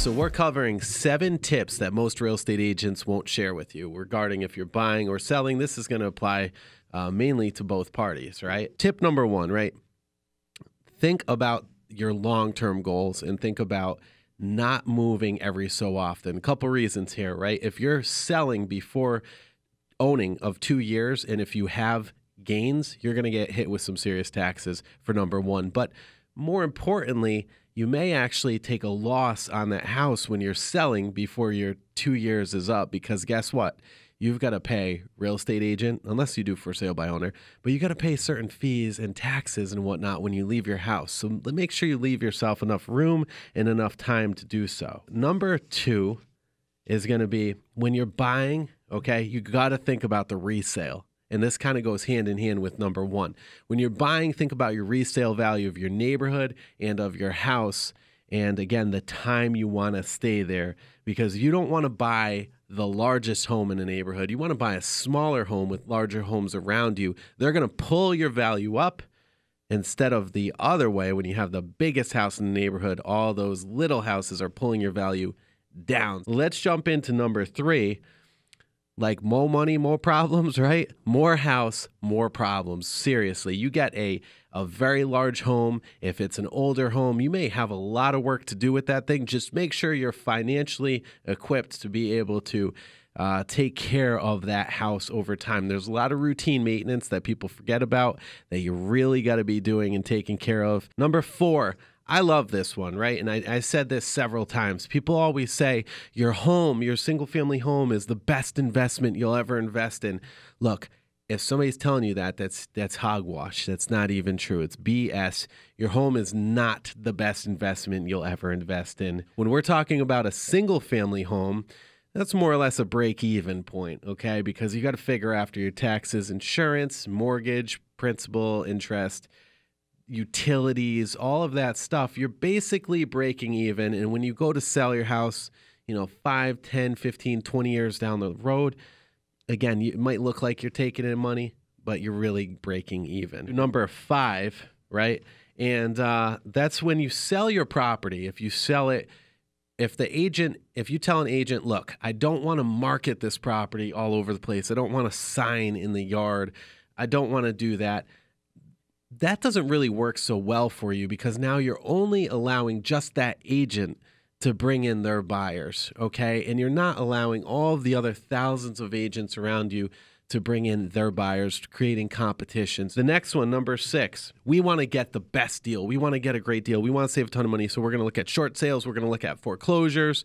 So we're covering 7 tips that most real estate agents won't share with you regarding if you're buying or selling. This is going to apply mainly to both parties, right? Tip number 1, right? Think about your long-term goals and think about not moving every so often. A couple reasons here, right? If you're selling before owning of 2 years, and if you have gains, you're going to get hit with some serious taxes for number 1. But more importantly, you may actually take a loss on that house when you're selling before your 2 years is up, because guess what? You've got to pay real estate agent, unless you do for sale by owner, but you got to pay certain fees and taxes and whatnot when you leave your house. So make sure you leave yourself enough room and enough time to do so. Number 2 is going to be when you're buying, okay, you got to think about the resale. And this kind of goes hand in hand with number 1. When you're buying, think about your resale value of your neighborhood and of your house. And again, the time you want to stay there, because you don't want to buy the largest home in a neighborhood. You want to buy a smaller home with larger homes around you. They're going to pull your value up instead of the other way. When you have the biggest house in the neighborhood, all those little houses are pulling your value down. Let's jump into number 3. Like more money, more problems, right? More house, more problems. Seriously, you get a very large home. If it's an older home, you may have a lot of work to do with that thing. Just make sure you're financially equipped to be able to take care of that house over time. There's a lot of routine maintenance that people forget about that you really got to be doing and taking care of. Number 4. I love this one, right? And I said this several times. People always say your home, your single family home is the best investment you'll ever invest in. Look, if somebody's telling you that, that's hogwash. That's not even true. It's BS. Your home is not the best investment you'll ever invest in. When we're talking about a single family home, that's more or less a break-even point, okay? Because you got to figure after your taxes, insurance, mortgage, principal, interest, utilities, all of that stuff, you're basically breaking even. And when you go to sell your house, 5, 10, 15, 20 years down the road, again, it might look like you're taking in money, but you're really breaking even. Number 5, right? And that's when you sell your property. If you sell it, if you tell an agent, look, I don't want to market this property all over the place. I don't want a sign in the yard. I don't want to do that. That doesn't really work so well for you, because now you're only allowing just that agent to bring in their buyers, okay? And you're not allowing all of the other thousands of agents around you to bring in their buyers, creating competitions. The next one, number 6, we want to get the best deal. We want to get a great deal. We want to save a ton of money, so we're going to look at short sales. We're going to look at foreclosures.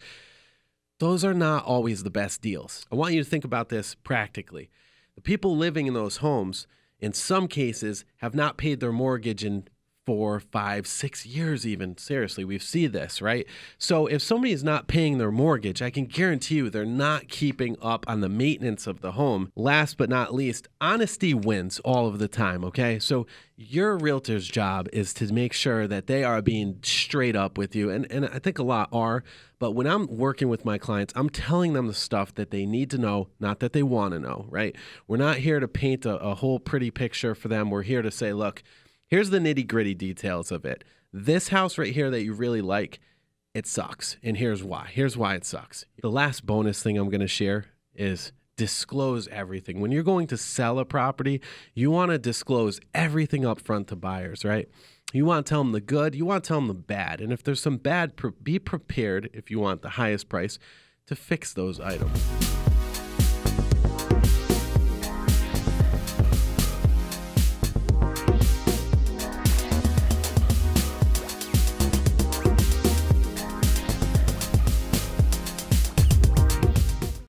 Those are not always the best deals. I want you to think about this practically. The people living in those homes, in some cases, have not paid their mortgage in 4, 5, 6 years even. Seriously, we've seen this, right? So if somebody is not paying their mortgage, I can guarantee you they're not keeping up on the maintenance of the home. Last but not least, honesty wins all of the time, okay? So your realtor's job is to make sure that they are being straight up with you. And I think a lot are. But when I'm working with my clients, I'm telling them the stuff that they need to know, not that they want to know, right? We're not here to paint a whole pretty picture for them. We're here to say, look, here's the nitty-gritty details of it. This house right here that you really like, it sucks. And here's why. Here's why it sucks. The last bonus thing I'm going to share is disclose everything. When you're going to sell a property, you want to disclose everything up front to buyers, right? You want to tell them the good. You want to tell them the bad. And if there's some bad, be prepared, if you want the highest price, to fix those items.